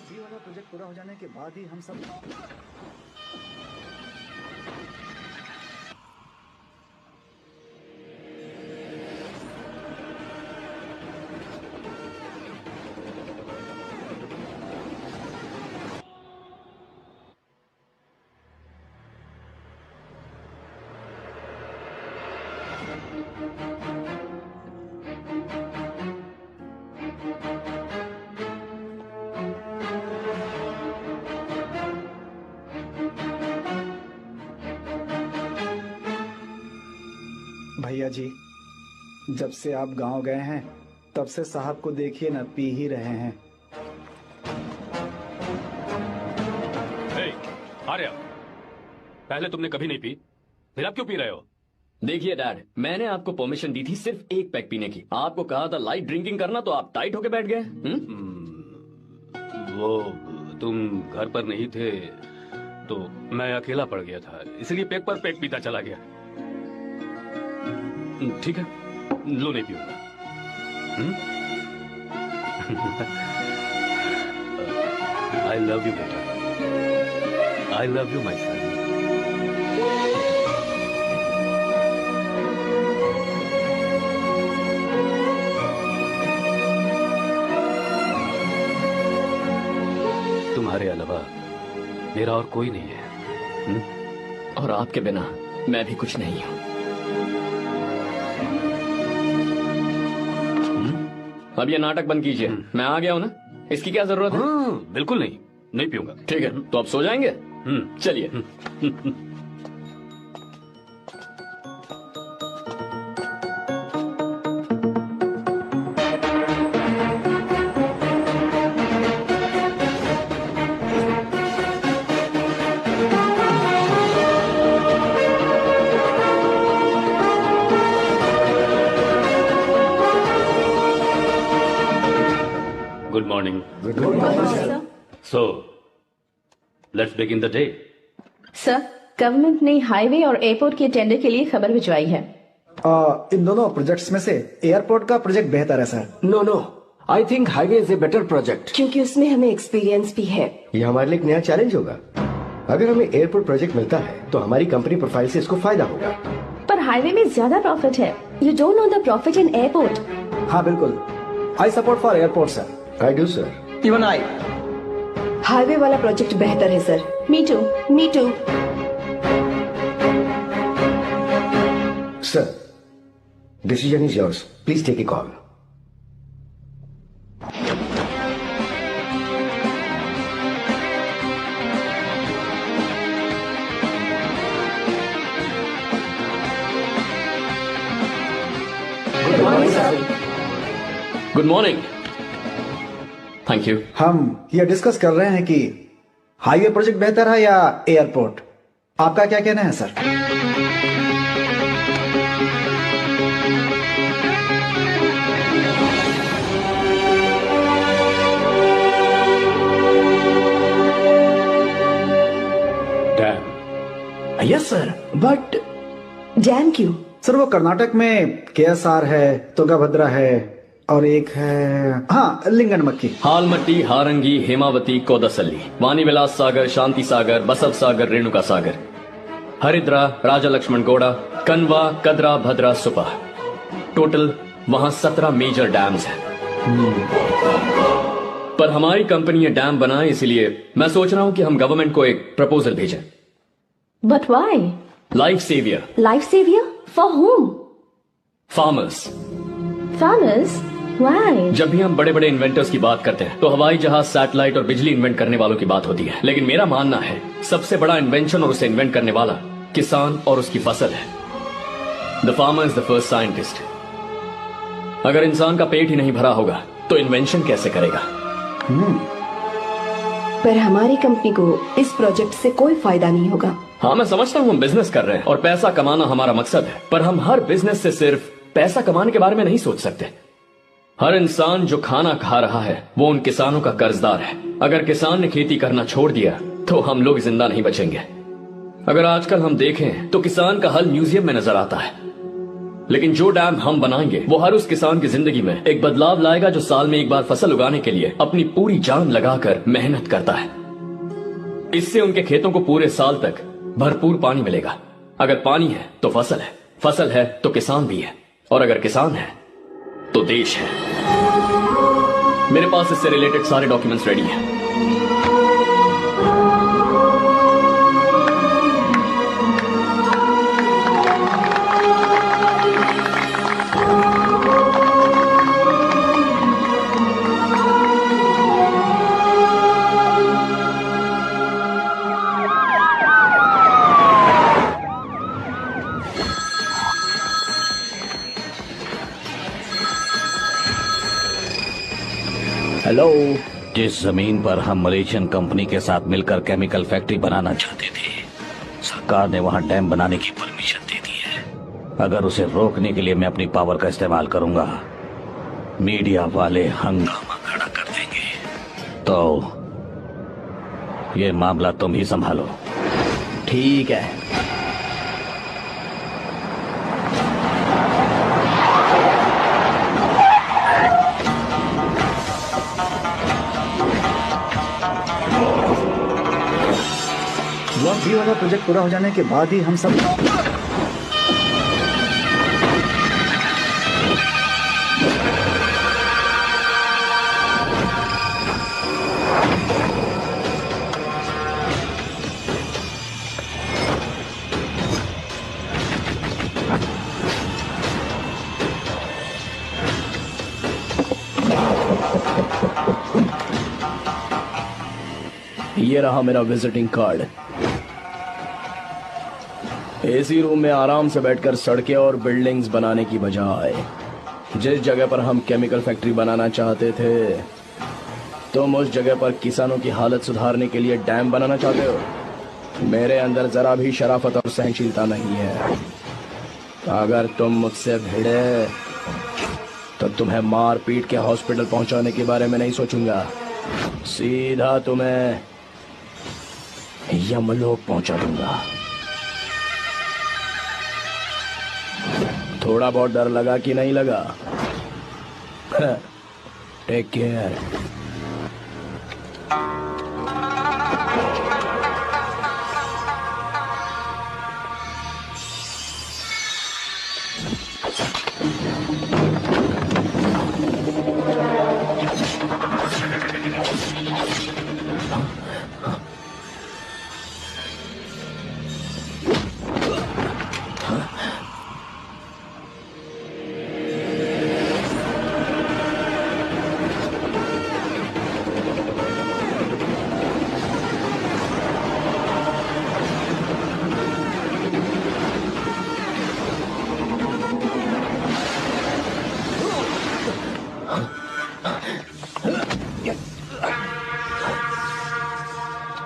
ये वाला प्रोजेक्ट पूरा हो जाने के बाद ही हम सब भैया जी, जब से आप गांव गए हैं तब से साहब को देखिए ना, पी ही रहे हैं। आर्या, पहले तुमने कभी नहीं पी, फिर अब क्यों पी रहे हो? देखिए डैड, मैंने आपको परमिशन दी थी सिर्फ एक पैक पीने की। आपको कहा था लाइट ड्रिंकिंग करना, तो आप टाइट होके बैठ गए। वो तुम घर पर नहीं थे तो मैं अकेला पड़ गया था, इसलिए पैक पर पैक पीता चला गया। ठीक है, लो नहीं पीऊंगा। आई लव यू बेटा, आई लव यू माई सन। तुम्हारे अलावा मेरा और कोई नहीं है। और आपके बिना मैं भी कुछ नहीं हूं। अब ये नाटक बंद कीजिए, मैं आ गया हूं ना, इसकी क्या जरूरत है? बिल्कुल नहीं, नहीं पीऊंगा। ठीक है, तो आप सो जाएंगे? चलिए। Good morning. Good morning, sir. So, let's begin the day. Sir, government ने हाईवे और एयरपोर्ट के टेंडर के लिए खबर भिजवाई है। इन दोनों प्रोजेक्ट्स में से एयरपोर्ट का प्रोजेक्ट बेहतर है sir. No, I think highway is a better project, क्योंकि उसमें हमें एक्सपीरियंस भी है। ये हमारे लिए एक नया चैलेंज होगा। अगर हमें एयरपोर्ट प्रोजेक्ट मिलता है तो हमारी कंपनी प्रोफाइल से इसको फायदा होगा। पर हाईवे में ज्यादा प्रॉफिट है। You don't know the profit in airport. हाँ बिल्कुल, I support for airport sir. I do sir. Even I. Highway वाला प्रोजेक्ट बेहतर है sir. Me too, me too. Sir, decision is yours, please take a call. Good morning. Thank you. हम ये discuss कर रहे हैं कि हाईवे प्रोजेक्ट बेहतर है या एयरपोर्ट। आपका क्या कहना है sir? Dam. Yes sir, but dam क्यों? सर वो कर्नाटक में केएसआर है, तुंगभद्रा है और एक है हाँ लिंगनमक्की। हालमट्टी, हारंगी, हेमावती, कोदसल्ली, वानी विलास सागर, शांति सागर, बसव सागर, रेणुका सागर, हरिद्रा, राजा लक्ष्मण गौड़ा, कनवा, कदरा, भद्रा, सुपा। टोटल वहां 17 मेजर डैम्स हैं। पर हमारी कंपनी ये डैम बनाए, इसलिए मैं सोच रहा हूं कि हम गवर्नमेंट को एक प्रपोजल भेजें। But why? Life saviour. Life saviour for whom? Farmers. Farmers? Why? जब भी हम बड़े बड़े इन्वेंटर्स की बात करते हैं तो हवाई जहाज, सैटेलाइट और बिजली इन्वेंट करने वालों की बात होती है, लेकिन मेरा मानना है सबसे बड़ा इन्वेंशन और उसे इन्वेंट करने वाला किसान और उसकी फसल है। The farmer is the first scientist. अगर इंसान का पेट ही नहीं भरा होगा तो इन्वेंशन कैसे करेगा? पर हमारी कंपनी को इस प्रोजेक्ट से कोई फायदा नहीं होगा। हाँ, मैं समझता हूँ हम बिजनेस कर रहे हैं और पैसा कमाना हमारा मकसद है, पर हम हर बिजनेस से सिर्फ पैसा कमाने के बारे में नहीं सोच सकते। हर इंसान जो खाना खा रहा है वो उन किसानों का कर्जदार है। अगर किसान ने खेती करना छोड़ दिया तो हम लोग जिंदा नहीं बचेंगे। अगर आजकल हम देखें तो किसान का हल म्यूजियम में नजर आता है, लेकिन जो डैम हम बनाएंगे वो हर उस किसान की जिंदगी में एक बदलाव लाएगा जो साल में एक बार फसल उगाने के लिए अपनी पूरी जान लगाकर मेहनत करता है। इससे उनके खेतों को पूरे साल तक भरपूर पानी मिलेगा। अगर पानी है तो फसल है तो किसान भी है, और अगर किसान है तो देश है। मेरे पास इससे रिलेटेड सारे डॉक्यूमेंट्स रेडी हैं। हेलो। जिस जमीन पर हम मलेशियन कंपनी के साथ मिलकर केमिकल फैक्ट्री बनाना चाहते थे, सरकार ने वहां डैम बनाने की परमिशन दे दी है। अगर उसे रोकने के लिए मैं अपनी पावर का इस्तेमाल करूंगा, मीडिया वाले हंगामा खड़ा कर देंगे। तो ये मामला तुम ही संभालो। ठीक है। ब्लॉक बी वाला प्रोजेक्ट पूरा हो जाने के बाद ही हम सब ये रहा मेरा विजिटिंग कार्ड। एसी रूम में आराम से बैठकर सड़कें और बिल्डिंग्स बनाने की बजाय जिस जगह पर हम केमिकल फैक्ट्री बनाना चाहते थे, तुम उस जगह पर किसानों की हालत सुधारने के लिए डैम बनाना चाहते हो। मेरे अंदर जरा भी शराफत और सहनशीलता नहीं है। अगर तुम मुझसे भिड़े तो तुम्हें मार पीट के हॉस्पिटल पहुंचाने के बारे में नहीं सोचूंगा, सीधा तुम्हें यमलोक पहुंचा दूंगा। थोड़ा बहुत डर लगा कि नहीं लगा? Take care.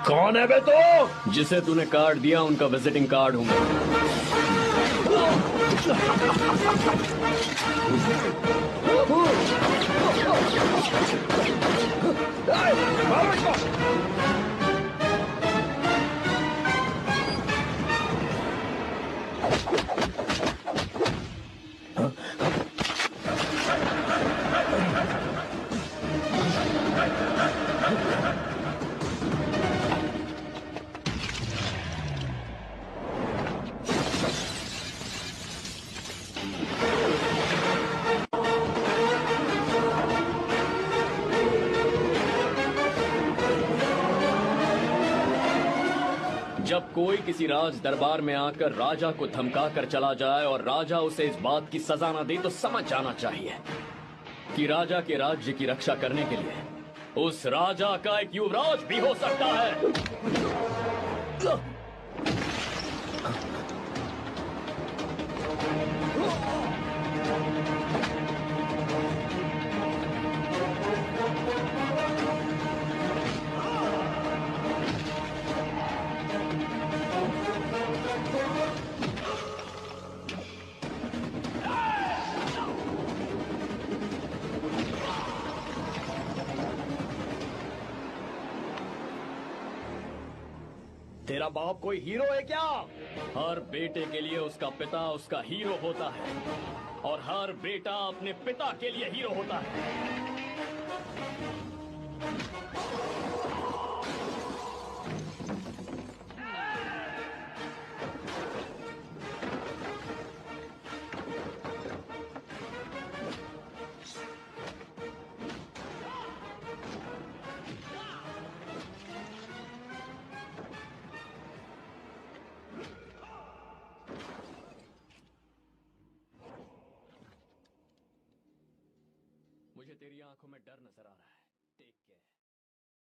कौन है बे तो? जिसे तूने कार्ड दिया उनका विजिटिंग कार्ड हूं मैं। जब कोई किसी राज दरबार में आकर राजा को धमका कर चला जाए और राजा उसे इस बात की सजा न दे, तो समझ जाना चाहिए कि राजा के राज्य की रक्षा करने के लिए उस राजा का एक युवराज भी हो सकता है। तेरा बाप कोई हीरो है क्या? हर बेटे के लिए उसका पिता उसका हीरो होता है और हर बेटा अपने पिता के लिए हीरो होता है। मुझे तेरी आंखों में डर नजर आ रहा है।